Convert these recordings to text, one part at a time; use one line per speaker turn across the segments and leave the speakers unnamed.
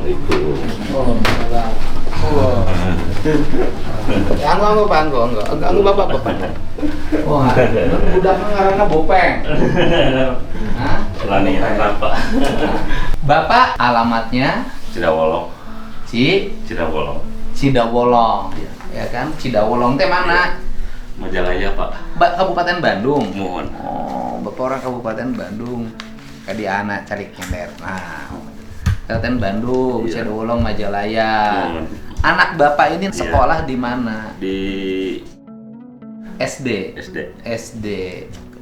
itu.
Oh, enggak. Oh. Anggo bapak. Wah, budak ngaranna Bopeng. Hah?
Lani apa?
Bapak alamatnya
Cidawolong. Cidawolong.
Cidawolong. Ya kan? Cidawolong teh mana?
Majalaya, Pak.
Kabupaten Bandung.
Mohon.
Oh, Bapak orang Kabupaten Bandung. Kadi anak cari kender. Nah, Kabupaten Bandung,
Iya.
Cidawolong, Majalaya.
Mohon.
Anak Bapak ini
Iya.
sekolah di mana?
Di
SD.
SD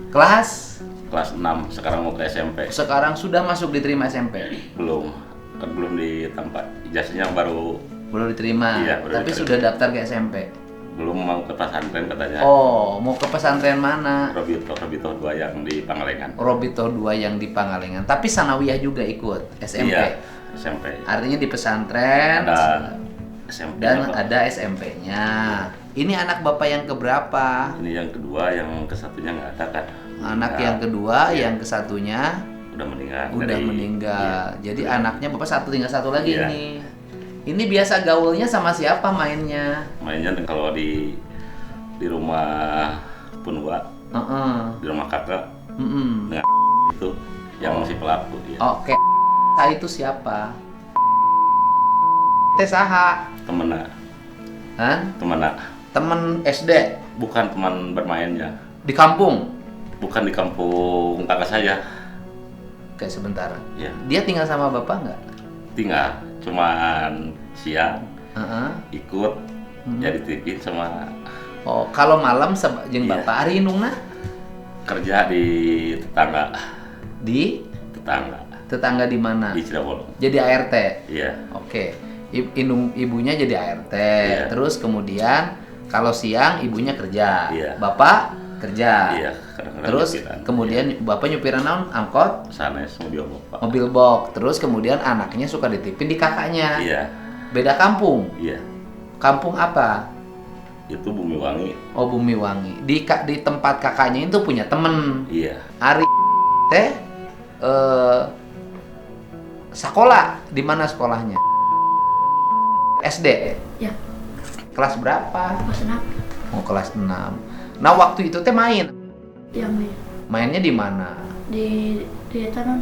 Kelas?
kelas 6, sekarang mau ke SMP.
Sekarang sudah masuk diterima SMP.
Belum. Kan belum ditempat. Ijazahnya baru
Belum diterima.
Iya, belum
Tapi
diterima.
sudah daftar ke SMP.
belum mau ke pesantren katanya.
Oh, mau ke pesantren mana?
Robito 2 yang di Pangalengan.
Robito 2 yang di Pangalengan. Tapi sanawiyah juga ikut SMP.
Iya, SMP.
Artinya di pesantren
Ada SMP
dan
Pak.
ada SMP-nya. Ini anak Bapak yang keberapa?
Ini yang kedua, yang kesatunya nggak ada kan.
Anak
Meninggal.
yang kedua,
Iya.
yang kesatunya
Udah meninggal.
udah meninggal.
Iya.
Jadi anaknya Bapak tinggal satu lagi
Iya.
nih. Ini biasa gaulnya sama siapa mainnya?
Mainnya kalau di rumah Punwa,
Heeh.
di rumah kakak
Mm-mm.
itu yang si pelaku ya.
Oke. Saya itu siapa? Teh saha?
Temennya,
Hah? Temen SD
bukan teman bermainnya,
di kampung.
bukan di kampung kakak saya.
Oke, sebentar.
Ya,
Dia tinggal sama Bapak nggak?
tinggal cuman siang
Heeh.
ikut
Mhm.
jadi tipin sama
Oh, kalau malam jeung
Iya.
Bapak ari indungna
kerja di tetangga
di tetangga di mana?
di Cidawolong.
Jadi ART.
Iya,
Oke. Ibunya jadi ART.
Iya.
Terus kemudian kalau siang ibunya kerja.
Iya.
Bapak kerja.
iya. Kadang-kadang
Terus
nyupiran.
kemudian Bapak nyupiran naon? Angkot,
sanes mobil bapak.
mobil box. Terus kemudian anaknya suka dititipin di kakaknya.
Iya,
Beda kampung.
iya.
Kampung apa?
Itu Bumi Wangi.
Oh, Bumi Wangi. Di tempat kakaknya itu punya temen.
Iya.
Ari teh sekolah di mana sekolahnya? SD.
Ya,
Kelas berapa?
pas enak
Oh, kelas 6. Nah, waktu itu teh main.
yang main
Mainnya di mana?
di tanah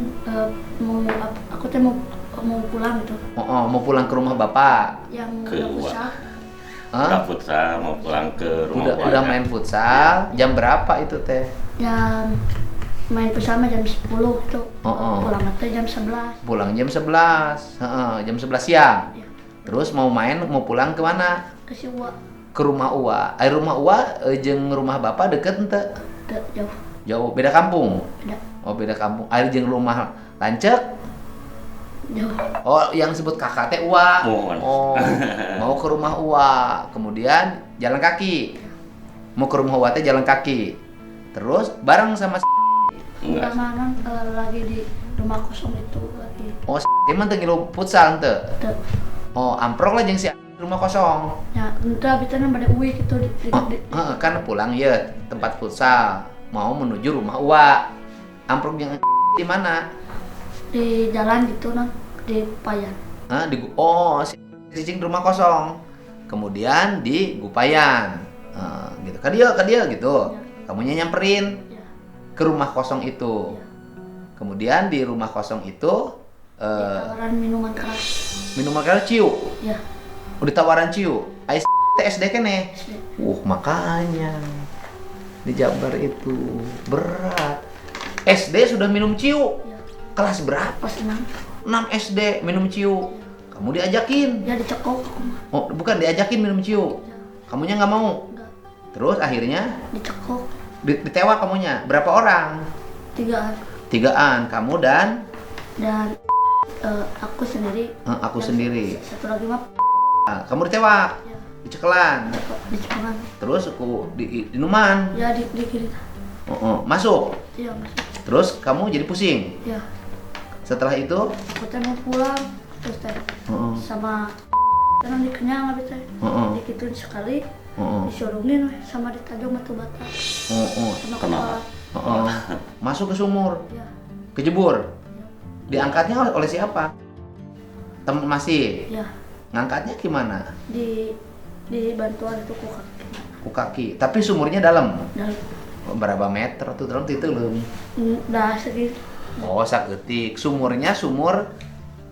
aku teh mau pulang gitu
Oh, mau pulang ke rumah Bapak.
yang
Ke
udah
luar.
usah
Hah?
Udah futsal mau pulang ke rumah
Udah main futsal. Jam berapa itu teh?
yang main bersama jam 10 itu
Oh.
pulang teh jam 11
Pulang jam 11. Heeh, jam 11 siang.
ya,
Terus mau pulang ke mana?
ke Siwa
Ke rumah Uwa. Rumah Uwa jeung rumah Bapak deket ente?
jauh
Jauh, beda kampung.
ada
Oh, beda kampung. Air jeung rumah Lancek.
jauh
Oh, yang sebut kakak teh Uwa.
Mohon.
Oh, mau ke rumah Uwa. Kemudian jalan kaki. Mau ke rumah Uwa teh jalan kaki. Terus bareng sama
Enggak.
mana lagi di rumah kosong itu lagi
oh, emang teu ngilu futsal teu.
Teu.
Oh, amprok lah jeung si rumah kosong.
ya entah bitana pada uwi gitu
Heeh, kan pulang ya tempat futsal. Mau menuju rumah Uwa. Amprok yang di mana?
di jalan gitu non di Payan
Hah, si cicing rumah kosong. Kemudian di Gupayan. Gitu. Ke dia gitu. Kamunya nyamperin
ya,
ke rumah kosong itu.
ya.
Kemudian di rumah kosong itu
Tawaran minuman keras
minuman keras ciu.
ya
Udah tawaran ciu. Ais SD kene.
SD.
Makanya di Jabar itu berat. SD sudah minum ciu.
Ya,
Kelas berapa?
pas 6
SD minum ciu. Kamu diajakin.
ya dicekok aku mah
Oh, bukan diajakin minum ciu.
ya,
Kamunya nggak mau.
enggak
Terus akhirnya
dicekok
ditewak kamunya. Berapa orang?
3
Tigaan, kamu dan
dan aku sendiri
aku
dan
sendiri.
satu lagi mah
Kamu ditewak,
ya,
dicekelan.
dicekokan
Terus aku di inuman.
ya di kiri
Masuk.
ya masuk
Terus kamu jadi pusing.
ya
Setelah itu,
aku teh mau pulang terus teh
heeh,
sama karena dikenyang habis teh
heeh,
dikituin sekali
heeh,
disurungin weh, sama ditajam batu bata
heeh,
sama
Kenapa?
kepala
heeh. Masuk ke sumur,
ya
kejebur. Diangkatnya oleh siapa? masih.
Ya,
Ngangkatnya gimana?
di bantuan itu ku kaki.
Ku kaki. Tapi sumurnya dalam.
Dan
Berapa meter tuh dalam itu belum?
dah segitu.
Oh, saketik. Sumurnya sumur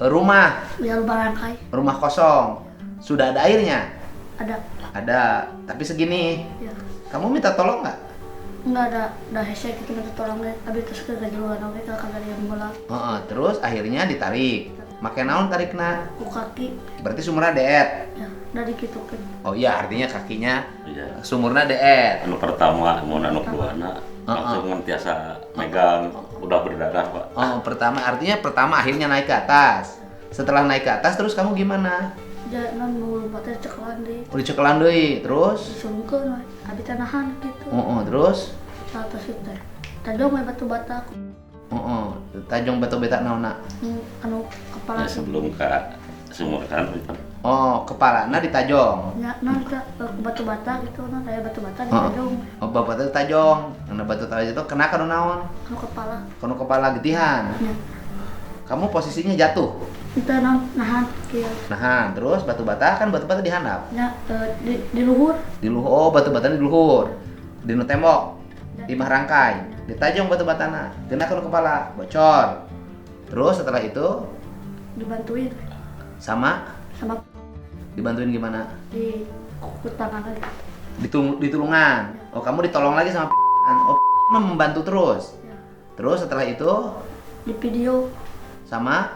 rumah,
Ya lubang rangkai.
rumah kosong. Sudah ada airnya?
Ada.
Ada, tapi segini.
Ya.
Kamu minta tolong nggak?
Enggak ada hese gitu minta tolong deh. Abis terus ke gajeluan oke kalau kagak ada yang bola.
Heeh, terus akhirnya ditarik. Make naon tarikna?
Ku kaki.
Berarti sumurnya deet.
Ya, dari gitu kan.
Oh iya, artinya kakinya
Iya.
sumurnya deet.
Anu pertama, mau anu keduana langsung mentiasa megang, udah berdarah Pak.
Oh, pertama akhirnya naik ke atas. Setelah naik ke atas terus kamu gimana?
Jangan mau lompatnya cekelan deh.
Udah cekelan deui, terus?
Disungkeun we. Abis nahan gitu.
Terus?
Sa atas itu teh. Tajong we batu bata aku.
Tajong batu beta naonna.
Anu kepala
Ya, sebelum ke sumur kan.
Oh, kepalana ditajong.
Ya, non ke batu bata gitu, non kayak batu bata di tajong.
Oh, bapak itu tajong. Karena batu tajong itu kena kanu naon?
Anu kepala.
Kanu kepala getihan.
Ya.
Kamu posisinya jatuh.
Itu non nahan kieu.
Nah, terus batu bata kan batu bata dihandap.
Ya, di luhur.
Di luhur, oh batu bata di luhur. Di nu tembok. Di mah rangkai. Ditajong batu batana. Kena kanu kepala, bocor. Terus setelah itu
Dibantuin
sama
sama
dibantuin gimana?
di tangan lagi.
Ditulungan. Oh, kamu ditolong lagi sama Oh, membantu terus.
Ya.
Terus setelah itu
Di video.
sama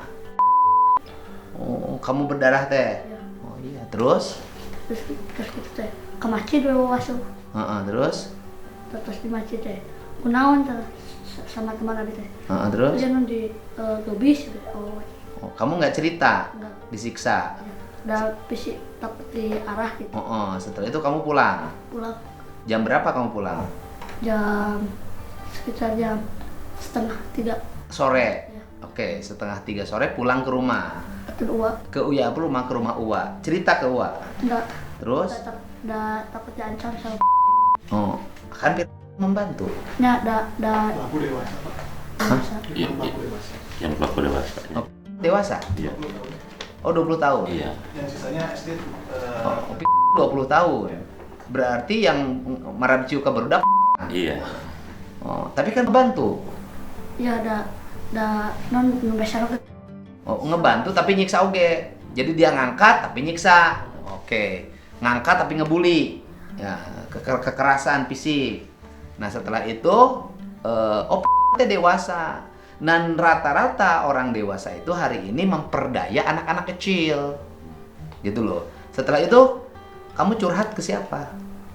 oh, kamu berdarah teh.
Ya.
Oh iya, terus?
Terus gitu teh. Ke masjid we wasu.
Terus?
Terus di masjid teh. Kunaon teh sama teman abi teh.
Terus?
Dia non di gobis gitu. Oh,
Oh, kamu nggak cerita?
enggak.
Disiksa.
Udah fisik takut diarah gitu.
Setelah itu kamu pulang.
Pulang
Jam berapa kamu pulang?
sekitar jam 2:30
Sore.
ya.
Oke, 2:30 sore pulang ke rumah.
Atau dua
Ke Uya rumah, ke rumah Uwa. Cerita ke Uwa.
enggak
Terus?
takut diancam sama
Oh, kan membantu.
nya
Pelaku dewasa, Pak.
dewasa.
Iya,
Pelaku dewasa.
yang pelaku dewasa.
Oh, dewasa?
Iya.
20 tahun.
Oh, 20 tahun.
Iya.
Yang sisanya SD
Oh, 20 tahun. Berarti yang marah ciu ke berudak.
Iya.
Oh, tapi kan bantu.
Ya ada non besar ke
Oh, ngebantu tapi nyiksa oge. Jadi dia ngangkat tapi nyiksa. Oke. Ngangkat tapi ngebully. Ya, kekerasan fisik. Nah, setelah itu teh dewasa. Dan rata-rata orang dewasa itu hari ini memperdaya anak-anak kecil. Gitu loh. Setelah itu kamu curhat ke siapa?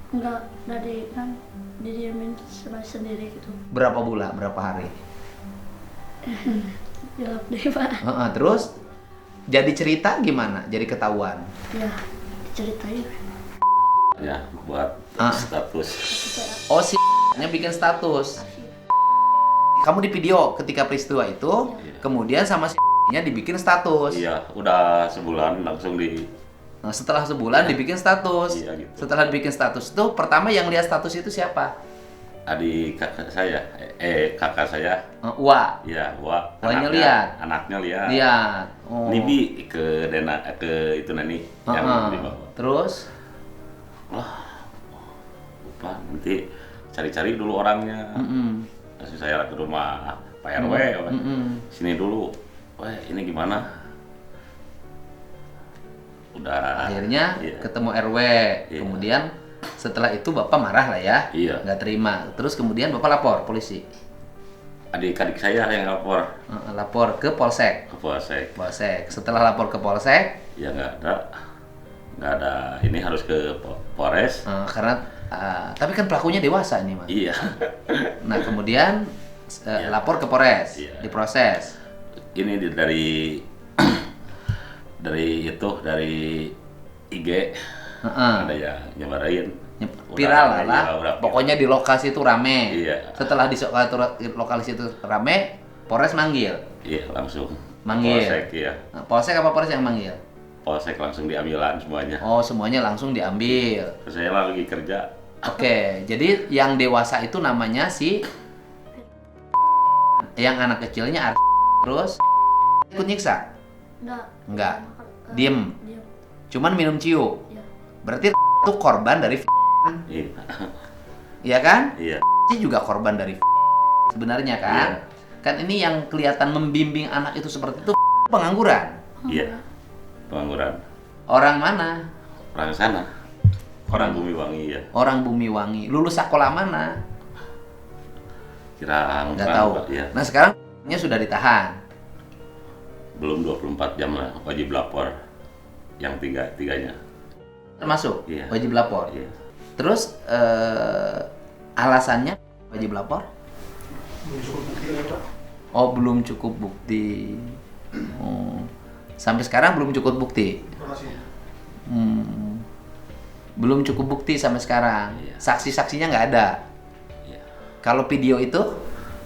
enggak dari kan didiemin sendiri gitu.
Berapa bulan, berapa hari?
Gelap deh pak.
Terus jadi cerita gimana? Jadi ketahuan.
Ya diceritain.
Ya, buat
Ah.
status.
Oh, nya bikin status. Kamu di video ketika peristiwa itu, kemudian sama nya dibikin status.
Iya, udah sebulan langsung di
Nah, setelah sebulan dibikin status.
Iya, gitu.
Setelah dibikin status itu, pertama yang lihat status itu siapa?
adik kakak saya, kakak saya.
Uwa.
Iya, Wak.
Wanya lihat?
Anaknya lihat.
Lihat. Oh.
Nibi ke itu nani yang dibawa.
Terus?
Lupa, nanti cari-cari dulu orangnya. Langsung saya ke rumah Pak RW. Sini dulu. Wah, ini gimana? Udah.
Akhirnya
Iya.
ketemu RW.
Iya.
Kemudian setelah itu Bapak marah lah ya.
Iya.
Nggak terima. Terus kemudian Bapak lapor polisi.
Adik-adik saya yang lapor
Lapor ke Polsek.
ke Polsek.
Polsek. Setelah lapor ke Polsek,
Ya nggak ada. Ini harus ke Polres.
karena tapi kan pelakunya dewasa ini, Mas.
Iya.
Nah, kemudian
Iya.
lapor ke Polres,
Iya.
diproses.
Ini dari dari IG ada yang nyebarain.
Viral
Udah,
lah.
iya, udah
Pokoknya di lokasi itu rame.
Iya.
Setelah di lokasi itu rame, Polres manggil.
Iya, langsung.
Manggil.
Polsek, iya.
Nah, Polsek apa Polres yang manggil?
Polsek langsung diambilan semuanya.
Oh, semuanya langsung diambil.
Terus saya lagi kerja.
Oke, jadi yang dewasa itu namanya yang anak kecilnya terus ikut nyiksa. Enggak.
Eh,
Diem.
Diem.
Cuman minum ciu.
Iya.
Berarti itu korban dari
Iya.
Iya kan?
Iya.
Ini juga korban dari sebenarnya kan? Kan ini yang kelihatan membimbing anak itu seperti itu pengangguran.
Iya. Pengangguran.
Orang mana?
Orang sana. Orang Bumiwangi ya.
Orang Bumiwangi. Lulus sekolah mana?
Kirang.
Nggak tahu.
Ya.
Nah sekarang sudah ditahan.
Belum 24 jam lah wajib lapor. Yang tiganya.
Termasuk
Iya.
wajib lapor.
Iya.
Terus alasannya wajib lapor?
Belum cukup bukti lagi Pak.
Oh belum cukup bukti. Oh. Sampai sekarang belum cukup bukti.
Informasinya.
Belum cukup bukti sampai sekarang.
Iya.
Saksi-saksinya nggak ada.
Iya.
Kalau video itu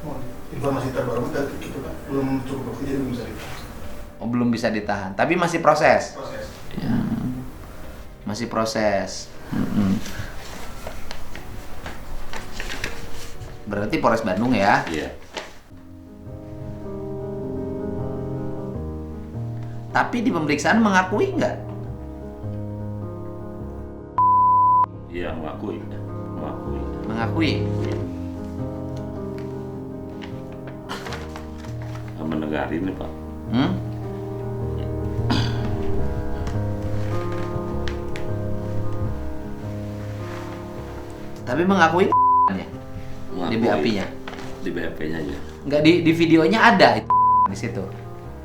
Oh, informasi terbaru dari gitu Pak. Belum cukup bukti jadi belum bisa ditahan.
belum bisa ditahan. Tapi masih proses.
Proses.
Masih proses. Berarti Polres Bandung ya.
Iya.
Tapi di pemeriksaan mengakui nggak?
Iya mengakui. Mengakui.
Mengakui.
Iya. Mendengarin nih Pak.
Tapi mengakui ya? Di
Mengakui.
BAP-nya.
Di BAP-nya aja.
Nggak di videonya ada itu di situ.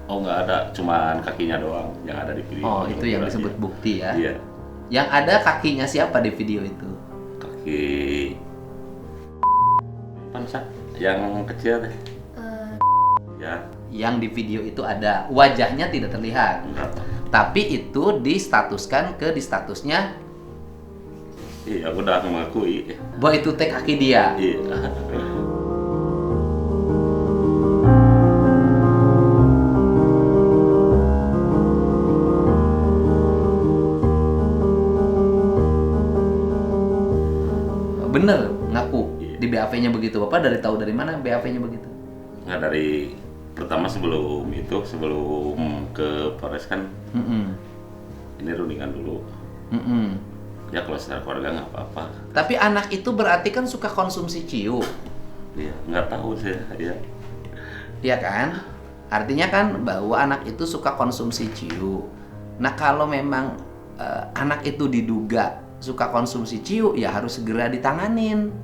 Oh nggak ada, cuman kakinya doang yang ada di video.
Oh itu yang
Berarti.
disebut bukti ya.
Iya.
Yang ada kakinya siapa di video itu?
Kaki. Pansa. Yang kecil deh.
Eh,
Ya.
Yang di video itu ada, wajahnya tidak terlihat.
Enggak.
Tapi itu distatuskan ke di statusnya
Iya, aku udah mengakui.
bahwa itu tag kaki dia.
Iya.
Bener ngaku
Iya.
di BAV-nya begitu. Bapak tahu dari mana BAV-nya begitu?
Nggak dari pertama sebelum ke Polres kan
Mm-mm.
ini rundingan dulu.
Mm-mm.
Ya kalau secara keluarga nggak apa-apa.
Tapi anak itu berarti kan suka konsumsi ciu,
Iya, nggak tahu sih. Iya.
ya kan? Artinya kan bahwa anak itu suka konsumsi ciu. Nah kalau memang anak itu diduga suka konsumsi ciu, ya harus segera ditanganin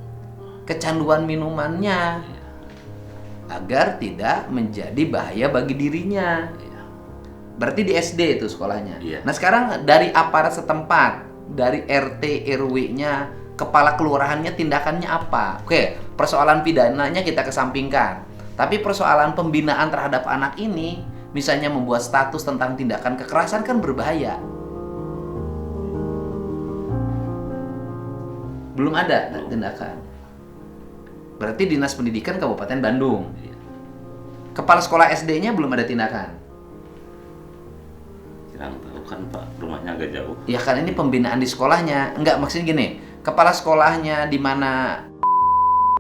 kecanduan minumannya agar tidak menjadi bahaya bagi dirinya. Berarti di SD itu sekolahnya.
Iya.
Nah sekarang dari aparat setempat, dari RT RW-nya, kepala kelurahannya tindakannya apa? Oke, persoalan pidananya kita kesampingkan. Tapi persoalan pembinaan terhadap anak ini, misalnya membuat status tentang tindakan kekerasan kan berbahaya. Belum ada tindakan. Berarti Dinas Pendidikan Kabupaten Bandung.
Iya.
Kepala sekolah SD-nya belum ada tindakan.
Kurang tahu kan Pak, rumahnya agak jauh.
Ya kan ini pembinaan di sekolahnya. Enggak, maksudnya gini, kepala sekolahnya di mana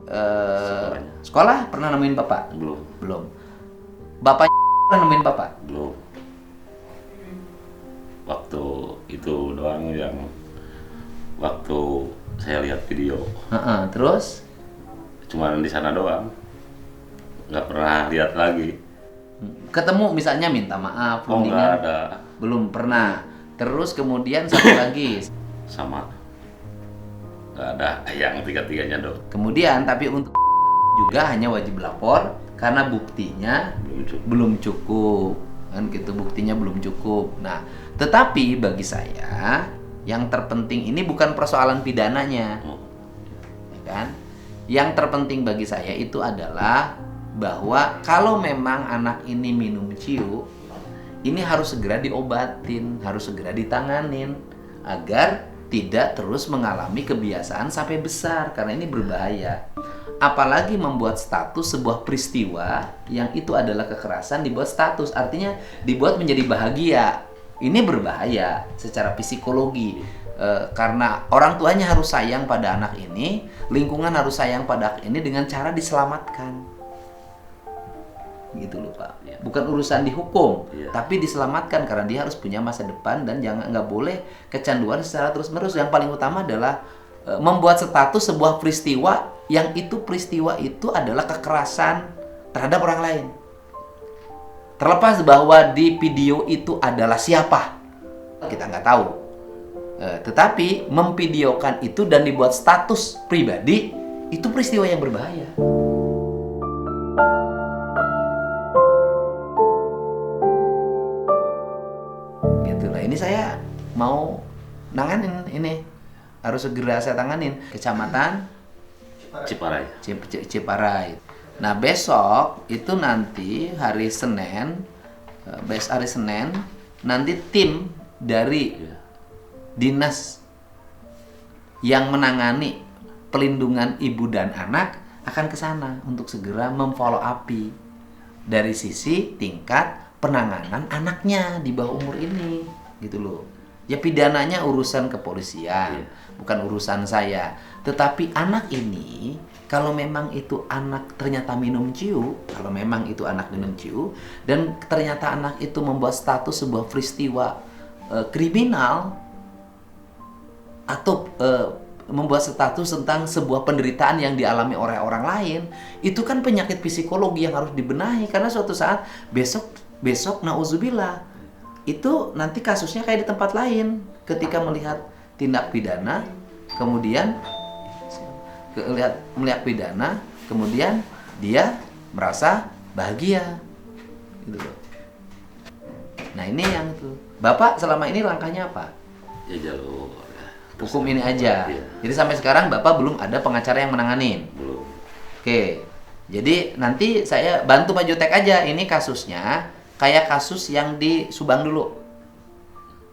Sekolahnya.
sekolah pernah nemuin Bapak?
Belum.
Belum. Bapak pernah nemuin Bapak?
Belum. Waktu itu doang yang waktu saya lihat video.
Heeh, terus?
Cuman di sana doang. Nggak pernah lihat lagi.
Ketemu misalnya minta maaf,
Oh nggak
rundingan?
ada.
Belum pernah. Terus kemudian satu lagi.
Sama. Nggak ada yang tiga-tiganya dong.
Kemudian tapi untuk juga hanya wajib lapor karena buktinya
Belum cukup.
belum cukup. Kan gitu, buktinya belum cukup. Nah, tetapi bagi saya yang terpenting ini bukan persoalan pidananya.
Oh.
Ya kan? Yang terpenting bagi saya itu adalah bahwa kalau memang anak ini minum ciu, ini harus segera diobatin, harus segera ditanganin agar tidak terus mengalami kebiasaan sampai besar karena ini berbahaya. Apalagi membuat status sebuah peristiwa yang itu adalah kekerasan dibuat status, artinya dibuat menjadi bahagia. Ini berbahaya secara psikologi. Karena orang tuanya harus sayang pada anak ini, lingkungan harus sayang pada anak ini dengan cara diselamatkan. gitu loh Pak.
Iya.
Bukan urusan dihukum,
Iya.
tapi diselamatkan karena dia harus punya masa depan dan nggak boleh kecanduan secara terus-menerus. Yang paling utama adalah membuat status sebuah peristiwa yang peristiwa itu adalah kekerasan terhadap orang lain. Terlepas bahwa di video itu adalah siapa, kita nggak tahu. Tetapi memvideokan itu dan dibuat status pribadi itu peristiwa yang berbahaya. Gitulah. Ini saya mau nanganin ini, harus segera saya tanganin. Kecamatan
Ciparai.
Ciparai. Nah besok itu nanti hari Senin, nanti tim dari
Iya.
dinas yang menangani pelindungan ibu dan anak akan ke sana untuk segera memfollow upi dari sisi tingkat penanganan anaknya di bawah umur ini, gitu loh. Ya pidananya urusan kepolisian, bukan urusan saya. Tetapi anak ini, kalau memang itu anak ternyata minum ciu, dan ternyata anak itu membuat status sebuah peristiwa kriminal atau membuat status tentang sebuah penderitaan yang dialami oleh orang lain, itu kan penyakit psikologi yang harus dibenahi karena suatu saat besok nauzubillah itu nanti kasusnya kayak di tempat lain ketika melihat tindak pidana kemudian dia merasa bahagia gitu loh. Nah ini yang tuh Bapak selama ini langkahnya apa?
Ya jalur ya.
Hukum ini aja.
Iya.
Jadi sampai sekarang Bapak belum ada pengacara yang menanganin.
Belum.
Oke. Jadi nanti saya bantu Pak Jutek aja. Ini kasusnya kayak kasus yang di Subang dulu.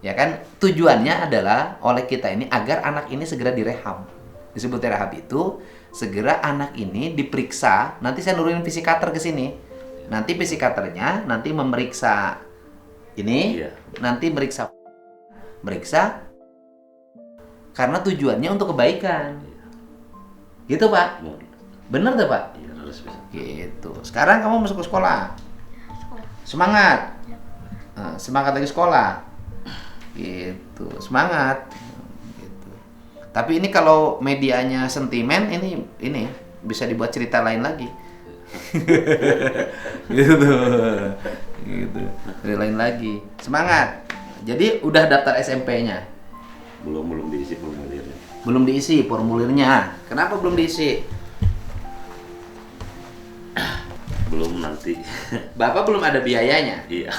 Ya kan? Tujuannya adalah oleh kita ini agar anak ini segera direhab. Disebut rehab itu segera anak ini diperiksa. Nanti saya nurunin psikater ke sini. Nanti psikaternya nanti memeriksa ini,
Iya.
nanti meriksa karena tujuannya untuk kebaikan. Gitu Pak.
Mau.
Bener tuh Pak?
Iya harus bisa.
Gitu. Sekarang kamu masuk ke sekolah.
Sekolah.
Semangat. Semangat lagi sekolah. Gitu. Semangat. Gitu. Tapi ini kalau medianya sentimen ini bisa dibuat cerita lain lagi. Gitu. Gitu. Cerita lain lagi. Semangat. Jadi udah daftar SMP-nya.
Belum diisi formulirnya.
Belum diisi formulirnya. Kenapa belum diisi?
Belum nanti.
Bapak belum ada biayanya.
Iya.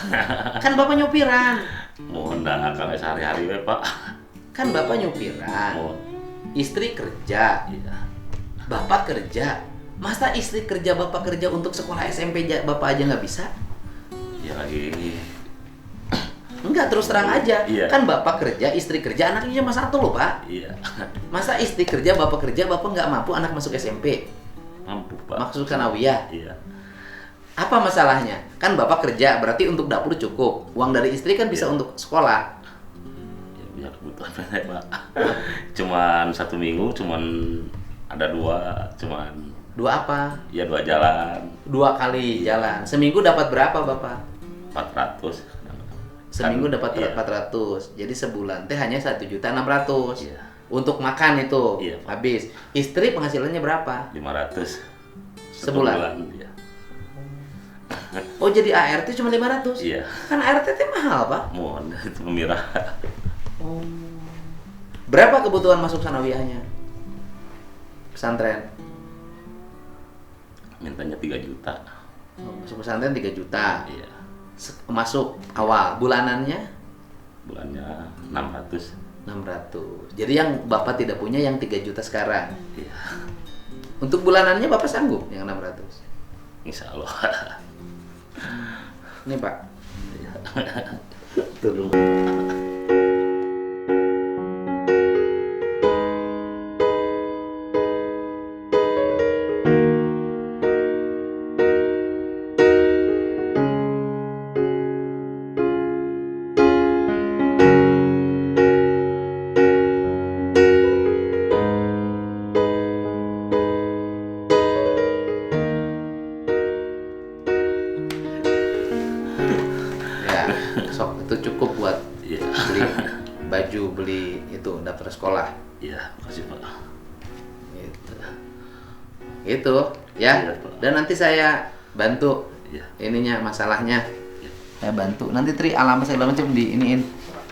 Kan Bapak nyupiran.
Mohon dah kalau sehari-hari we, Pak.
Kan Bapak nyupiran.
Mohon.
Istri kerja.
Iya.
Bapak kerja. Masa istri kerja, Bapak kerja untuk sekolah SMP Bapak aja nggak bisa?
Ya lagi.
Enggak, terus terang aja.
Iya.
Kan Bapak kerja, istri kerja, anaknya cuma satu loh Pak.
Iya.
Masa istri kerja, Bapak nggak mampu anak masuk SMP?
Mampu, Pak.
Masuk sanawiyah.
Iya.
Apa masalahnya? Kan Bapak kerja, berarti untuk dapur cukup. Uang dari istri kan bisa
Iya.
untuk sekolah.
Ya punya kebutuhan banyak, Pak. Cuman 1 minggu cuman ada 2, cuman
Dua apa?
ya 2 jalan
2 kali jalan. Seminggu dapat berapa Bapak?
400.
Seminggu
Kan,
dapat
iya.
400. Jadi sebulan teh hanya 1.600.000.
Iya.
Untuk makan itu
Iya, Pak.
habis. Istri penghasilannya berapa?
500
Sebulan?
Iya.
Oh jadi ART cuma 500?
Iya.
Kan ART teh mahal Pak.
Mohon itu pemirah.
Oh. Berapa kebutuhan masuk sanawiyahnya? Pesantren?
Mintanya 3 juta.
Masuk pesantren 3 juta.
Iya.
Masuk awal. Bulanannya?
Bulannya 600.
600. Jadi yang Bapak tidak punya yang 3 juta sekarang.
Iya.
Untuk bulanannya Bapak sanggup yang 600?
Insya Allah.
Ini Pak.
Tolong.
Ya, sok itu cukup buat
Iya.
beli baju, beli itu daftar sekolah.
Iya, makasih Pak.
Gitu. Gitu ya.
Iya, Pak.
Dan nanti saya bantu
Iya.
ininya masalahnya. Saya bantu. Nanti alamat segala macam diiniin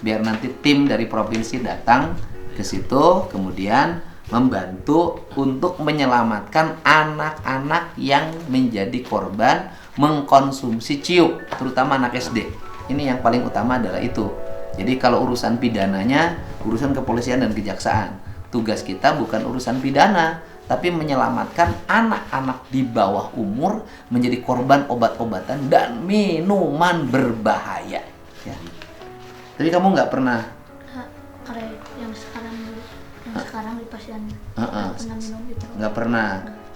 biar nanti tim dari provinsi datang ke situ kemudian membantu untuk menyelamatkan anak-anak yang menjadi korban mengkonsumsi ciu, terutama anak SD. Ini yang paling utama adalah itu. Jadi kalau urusan pidananya, urusan kepolisian dan kejaksaan. Tugas kita bukan urusan pidana, tapi menyelamatkan anak-anak di bawah umur menjadi korban obat-obatan dan minuman berbahaya. Ya. Tapi kamu nggak pernah
Kayak yang sekarang dulu, yang sekarang di pasien
Heeh.
pernah minum itu.
nggak pernah.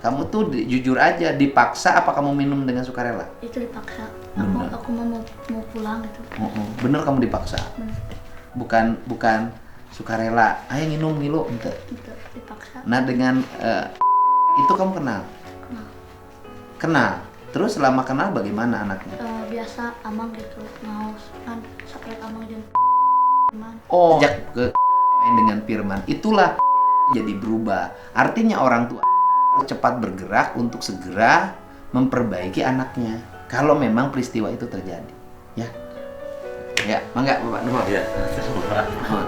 Kamu tuh jujur aja, dipaksa apa kamu minum dengan sukarela?
Itu dipaksa.
Bener.
Aku mau pulang gitu.
Bener kamu dipaksa.
Bener.
Bukan sukarela. Ayo minum ngilu ente.
Itu dipaksa.
Nah dengan itu kamu kenal?
Kenal.
Kenal. Terus selama kenal bagaimana anaknya?
Biasa amang gitu, ngaus kan sakit amang jeung
Oh, sejak ke main dengan Firman, itulah jadi berubah. Artinya orang tua cepat bergerak untuk segera memperbaiki anaknya. Kalau memang peristiwa itu terjadi, ya, ya, mangga Bapak Nuhun.
Iya.
Nuhun.